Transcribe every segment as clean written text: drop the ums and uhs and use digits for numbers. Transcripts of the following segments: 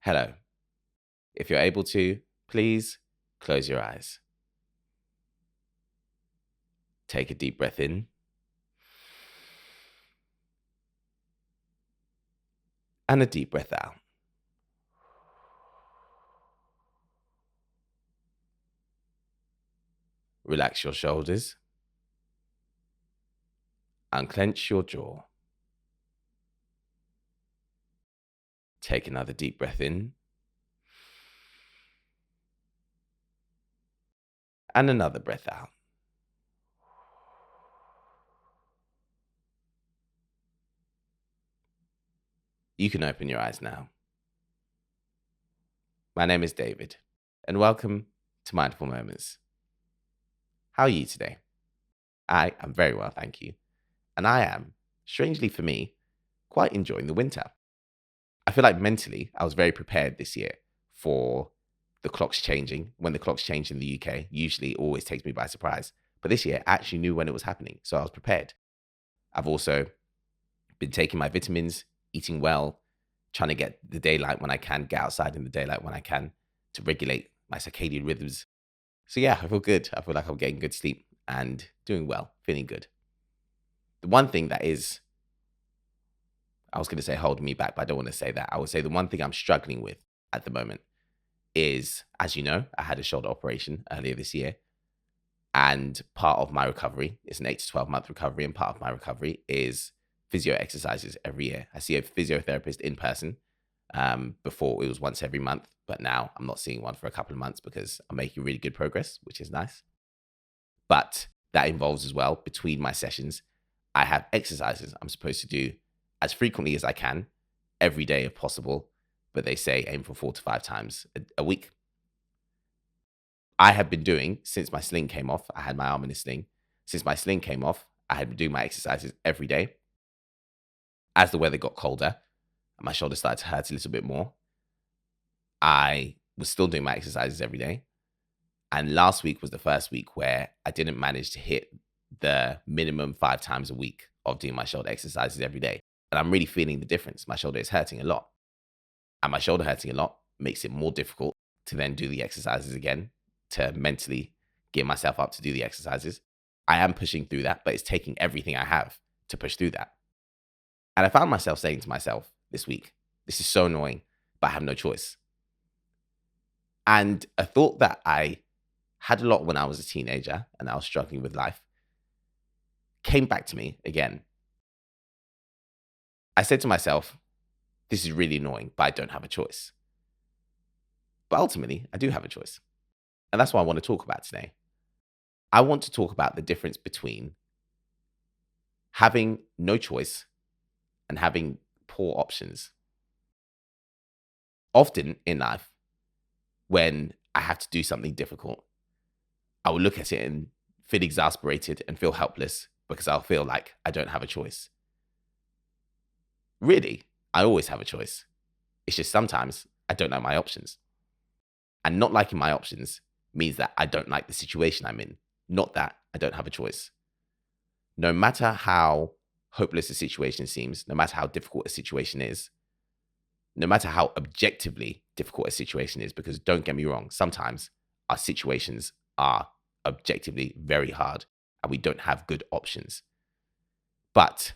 Hello. If you're able to, please close your eyes. Take a deep breath in and a deep breath out. Relax your shoulders. Unclench your jaw. Take another deep breath in and another breath out. You can open your eyes now. My name is David, and welcome to Mindful Moments. How are you today? I am very well, thank you. And I am, strangely for me, quite enjoying the winter. I feel like mentally, I was very prepared this year for the clocks changing. When the clocks change in the UK, usually it always takes me by surprise. But this year, I actually knew when it was happening, so I was prepared. I've also been taking my vitamins, eating well, trying to get the daylight when I can, get outside in the daylight when I can to regulate my circadian rhythms. So yeah, I feel good. I feel like I'm getting good sleep and doing well, feeling good. The one thing that is, I was going to say holding me back, but I don't want to say that. I would say the one thing I'm struggling with at the moment is, as you know, I had a shoulder operation earlier this year. And part of my recovery is an 8 to 12 month recovery. And part of my recovery is physio exercises every year. I see a physiotherapist in person. Before it was once every month, but now I'm not seeing one for a couple of months because I'm making really good progress, which is nice. But that involves as well, between my sessions, I have exercises I'm supposed to do as frequently as I can, every day if possible. But they say aim for 4 to 5 times a week. I have been doing, since my sling came off, I had my arm in a sling. Since my sling came off, I had been doing my exercises every day. As the weather got colder, my shoulder started to hurt a little bit more. I was still doing my exercises every day. And last week was the first week where I didn't manage to hit the minimum 5 times a week of doing my shoulder exercises every day. And I'm really feeling the difference. My shoulder is hurting a lot. And my shoulder hurting a lot makes it more difficult to then do the exercises again, to mentally get myself up to do the exercises. I am pushing through that, but it's taking everything I have to push through that. And I found myself saying to myself this week, this is so annoying, but I have no choice. And a thought that I had a lot when I was a teenager and I was struggling with life came back to me again. I said to myself, this is really annoying, but I don't have a choice. But ultimately, I do have a choice. And that's what I want to talk about today. I want to talk about the difference between having no choice and having poor options. Often in life, when I have to do something difficult, I will look at it and feel exasperated and feel helpless because I'll feel like I don't have a choice. Really, I always have a choice. It's just sometimes I don't know my options. And not liking my options means that I don't like the situation I'm in, not that I don't have a choice. No matter how hopeless a situation seems, no matter how difficult a situation is, no matter how objectively difficult a situation is, because don't get me wrong, sometimes our situations are objectively very hard and we don't have good options. But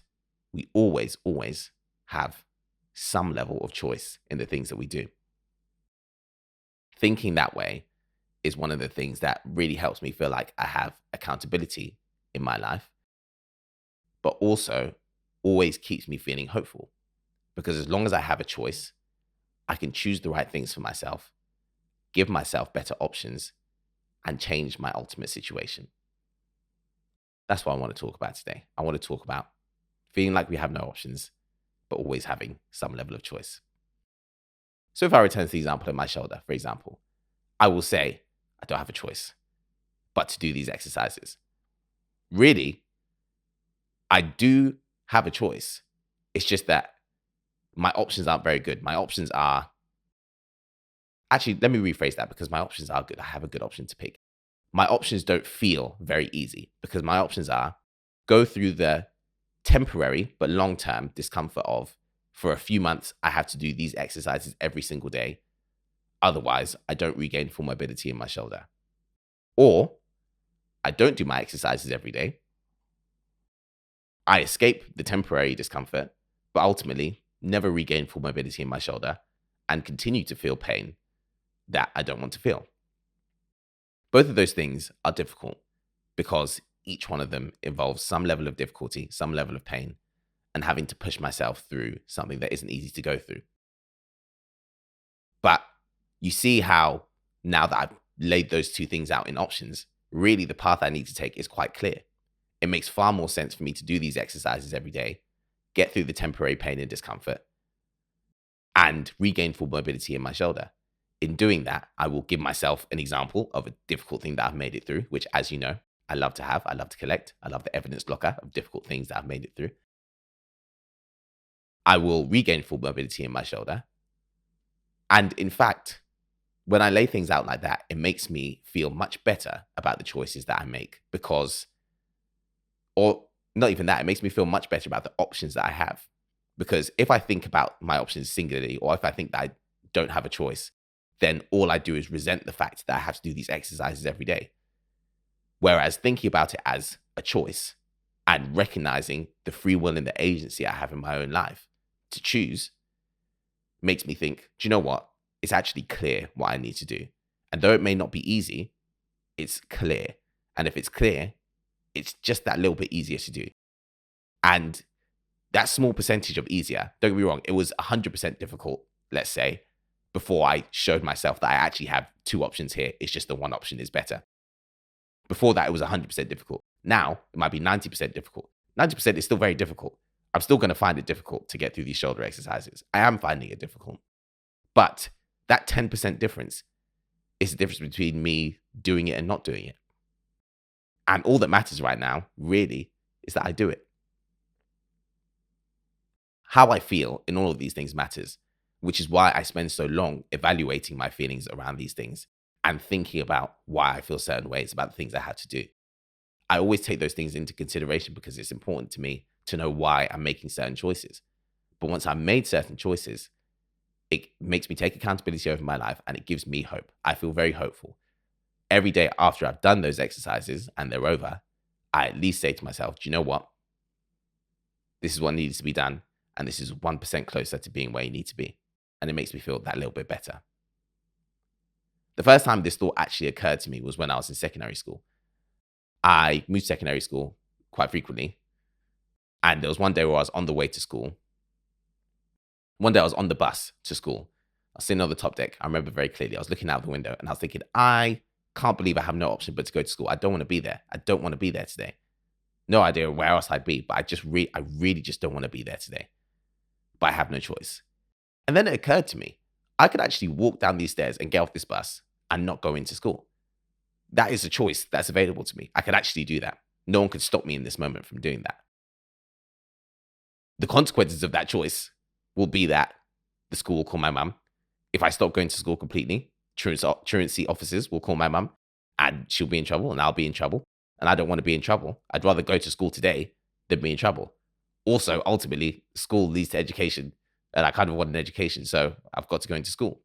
we always have some level of choice in the things that we do. Thinking that way is one of the things that really helps me feel like I have accountability in my life, but also always keeps me feeling hopeful. Because as long as I have a choice, I can choose the right things for myself, give myself better options, and change my ultimate situation. That's what I want to talk about today. I want to talk about feeling like we have no options, but always having some level of choice. So if I return to the example of my shoulder, for example, I will say, I don't have a choice but to do these exercises. Really, I do have a choice. It's just that my options aren't very good. My options are, actually, let me rephrase that, because my options are good. I have a good option to pick. My options don't feel very easy because my options are go through the temporary but long-term discomfort of for a few months, I have to do these exercises every single day. Otherwise, I don't regain full mobility in my shoulder. Or I don't do my exercises every day. I escape the temporary discomfort, but ultimately never regain full mobility in my shoulder and continue to feel pain that I don't want to feel. Both of those things are difficult because each one of them involves some level of difficulty, some level of pain, and having to push myself through something that isn't easy to go through. But you see how now that I've laid those two things out in options, really the path I need to take is quite clear. It makes far more sense for me to do these exercises every day, get through the temporary pain and discomfort, and regain full mobility in my shoulder. In doing that, I will give myself an example of a difficult thing that I've made it through, which, as you know, I love to have. I love to collect. I love the evidence locker of difficult things that I've made it through. I will regain full mobility in my shoulder. And in fact, when I lay things out like that, it makes me feel much better about the choices that I make because, or not even that, it makes me feel much better about the options that I have. Because if I think about my options singularly, or if I think that I don't have a choice, then all I do is resent the fact that I have to do these exercises every day. Whereas thinking about it as a choice and recognizing the free will and the agency I have in my own life to choose makes me think, do you know what? It's actually clear what I need to do. And though it may not be easy, it's clear. And if it's clear, it's just that little bit easier to do. And that small percentage of easier, don't get me wrong, it was 100% difficult, let's say, before I showed myself that I actually have two options here. It's just the one option is better. Before that, it was 100% difficult. Now, it might be 90% difficult. 90% is still very difficult. I'm still going to find it difficult to get through these shoulder exercises. I am finding it difficult. But that 10% difference is the difference between me doing it and not doing it. And all that matters right now, really, is that I do it. How I feel in all of these things matters, which is why I spend so long evaluating my feelings around these things and thinking about why I feel certain ways about the things I had to do. I always take those things into consideration because it's important to me to know why I'm making certain choices. But once I've made certain choices, it makes me take accountability over my life and it gives me hope. I feel very hopeful. Every day after I've done those exercises and they're over, I at least say to myself, do you know what? This is what needs to be done. And this is 1% closer to being where you need to be. And it makes me feel that little bit better. The first time this thought actually occurred to me was when I was in secondary school. I moved to secondary school quite frequently. And there was one day where I was on the way to school. One day I was on the bus to school. I was sitting on the top deck. I remember very clearly. I was looking out the window and I was thinking, I can't believe I have no option but to go to school. I don't want to be there. I don't want to be there today. No idea where else I'd be, but I really just don't want to be there today. But I have no choice. And then it occurred to me, I could actually walk down these stairs and get off this bus and not go into school. That is a choice that's available to me. I could actually do that. No one could stop me in this moment from doing that. The consequences of that choice will be that the school will call my mum. If I stop going to school completely, truancy officers will call my mum and she'll be in trouble and I'll be in trouble. And I don't want to be in trouble. I'd rather go to school today than be in trouble. Also, ultimately, school leads to education and I kind of want an education, so I've got to go into school.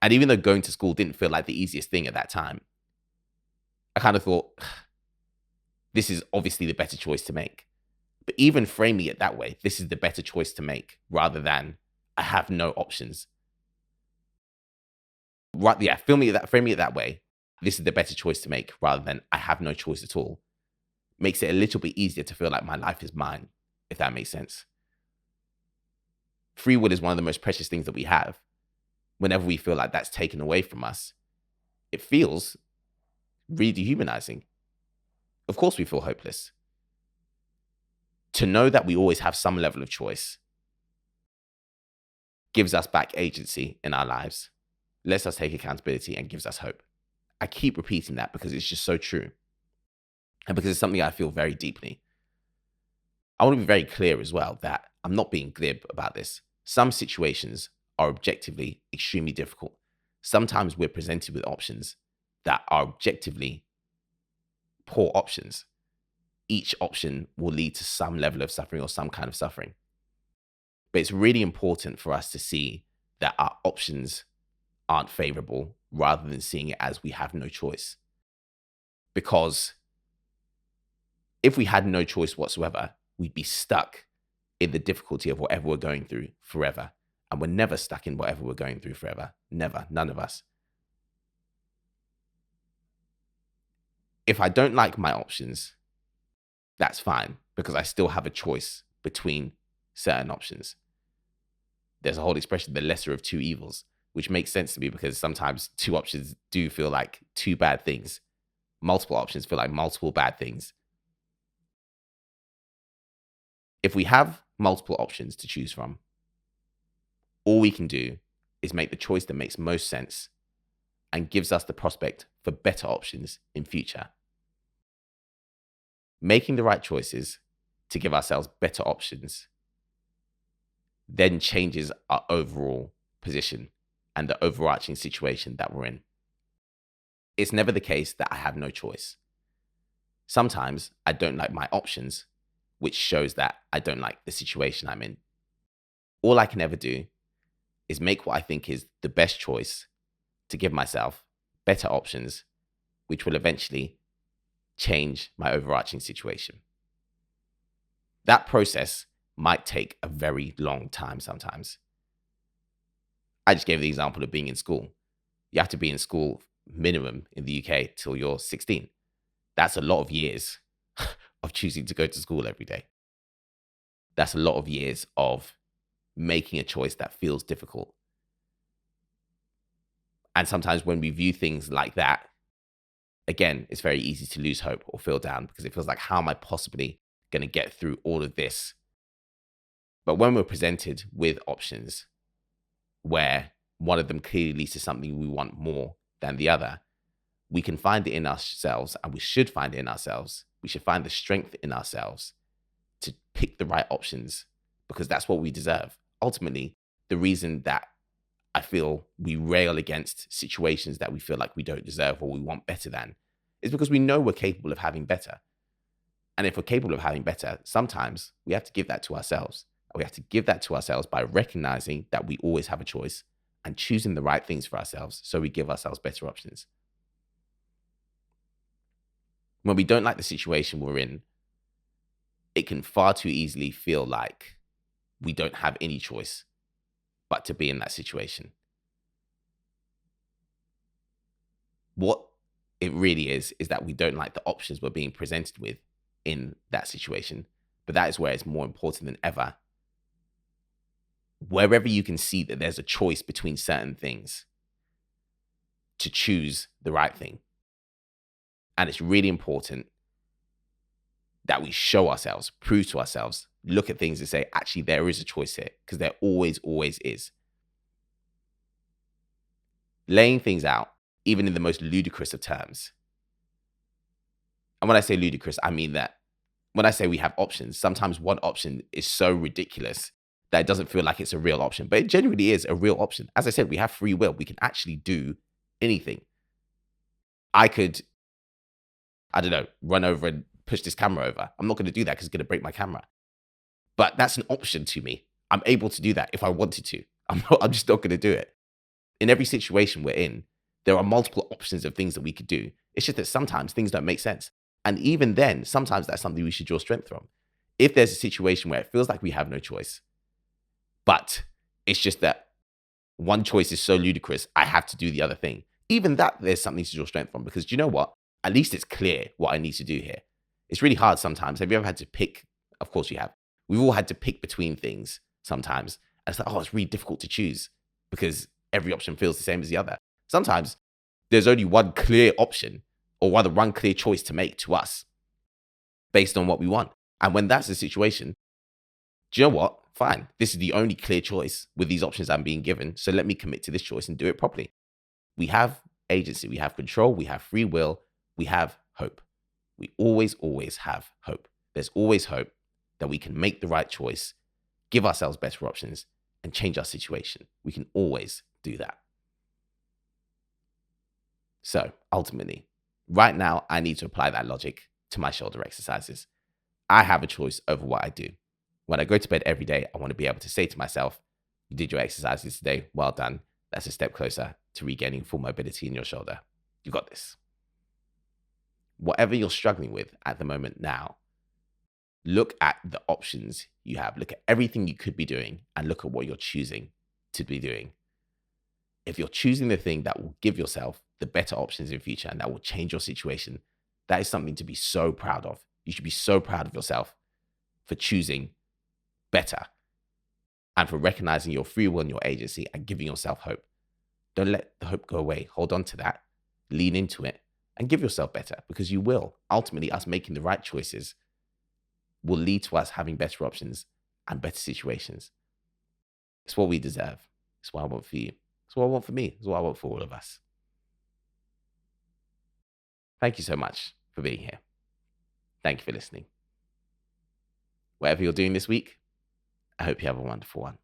And even though going to school didn't feel like the easiest thing at that time, I kind of thought, this is obviously the better choice to make. But even framing it that way, this is the better choice to make rather than I have no options. Right? Yeah, framing it that way, this is the better choice to make rather than I have no choice at all. Makes it a little bit easier to feel like my life is mine, if that makes sense. Free will is one of the most precious things that we have. Whenever we feel like that's taken away from us, it feels really dehumanizing. Of course, we feel hopeless. To know that we always have some level of choice gives us back agency in our lives, lets us take accountability, and gives us hope. I keep repeating that because it's just so true. And because it's something I feel very deeply. I want to be very clear as well that I'm not being glib about this. Some situations are objectively extremely difficult. Sometimes we're presented with options that are objectively poor options. Each option will lead to some level of suffering or some kind of suffering. But it's really important for us to see that our options aren't favorable rather than seeing it as we have no choice. Because if we had no choice whatsoever, we'd be stuck in the difficulty of whatever we're going through forever. And we're never stuck in whatever we're going through forever. Never. None of us. If I don't like my options, that's fine because I still have a choice between certain options. There's a whole expression, the lesser of two evils, which makes sense to me because sometimes two options do feel like two bad things. Multiple options feel like multiple bad things. If we have multiple options to choose from, all we can do is make the choice that makes most sense and gives us the prospect for better options in future. Making the right choices to give ourselves better options then changes our overall position and the overarching situation that we're in. It's never the case that I have no choice. Sometimes I don't like my options, which shows that I don't like the situation I'm in. All I can ever do is make what I think is the best choice to give myself better options, which will eventually change my overarching situation. That process might take a very long time sometimes. I just gave the example of being in school. You have to be in school minimum in the UK till you're 16. That's a lot of years of choosing to go to school every day. That's a lot of years of making a choice that feels difficult. And sometimes when we view things like that, again, it's very easy to lose hope or feel down because it feels like, how am I possibly going to get through all of this? But when we're presented with options where one of them clearly leads to something we want more than the other, we can find it in ourselves, and we should find it in ourselves. We should find the strength in ourselves to pick the right options because that's what we deserve. Ultimately, the reason that I feel we rail against situations that we feel like we don't deserve or we want better than is because we know we're capable of having better. And if we're capable of having better, sometimes we have to give that to ourselves. We have to give that to ourselves by recognizing that we always have a choice and choosing the right things for ourselves so we give ourselves better options. When we don't like the situation we're in, it can far too easily feel like we don't have any choice but to be in that situation. What it really is that we don't like the options we're being presented with in that situation. But that is where it's more important than ever. Wherever you can see that there's a choice between certain things, to choose the right thing. And it's really important that we show ourselves, prove to ourselves, look at things and say, actually, there is a choice here, because there always is. Laying things out, even in the most ludicrous of terms. And when I say ludicrous, I mean that when I say we have options, sometimes one option is so ridiculous that it doesn't feel like it's a real option, but it genuinely is a real option. As I said, we have free will. We can actually do anything. I could, I don't know, run over and push this camera over. I'm not going to do that because it's going to break my camera. But that's an option to me. I'm able to do that if I wanted to. I'm just not going to do it. In every situation we're in, there are multiple options of things that we could do. It's just that sometimes things don't make sense. And even then, sometimes that's something we should draw strength from. If there's a situation where it feels like we have no choice, but it's just that one choice is so ludicrous, I have to do the other thing. Even that, there's something to draw strength from, because do you know what? At least it's clear what I need to do here. It's really hard sometimes. Have you ever had to pick? Of course you have. We've all had to pick between things sometimes. And it's like, oh, it's really difficult to choose because every option feels the same as the other. Sometimes there's only one clear option or rather one clear choice to make to us based on what we want. And when that's the situation, do you know what? Fine. This is the only clear choice with these options I'm being given. So let me commit to this choice and do it properly. We have agency, we have control, we have free will, we have hope. We always have hope. There's always hope that we can make the right choice, give ourselves better options, and change our situation. We can always do that. So ultimately, right now, I need to apply that logic to my shoulder exercises. I have a choice over what I do. When I go to bed every day, I want to be able to say to myself, you did your exercises today. Well done. That's a step closer to regaining full mobility in your shoulder. You got this. Whatever you're struggling with at the moment now, look at the options you have. Look at everything you could be doing and look at what you're choosing to be doing. If you're choosing the thing that will give yourself the better options in future and that will change your situation, that is something to be so proud of. You should be so proud of yourself for choosing better and for recognizing your free will and your agency and giving yourself hope. Don't let the hope go away. Hold on to that, lean into it, and give yourself better, because you will. Ultimately, us making the right choices will lead to us having better options and better situations. It's what we deserve. It's what I want for you. It's what I want for me. It's what I want for all of us. Thank you so much for being here. Thank you for listening. Whatever you're doing this week, I hope you have a wonderful one.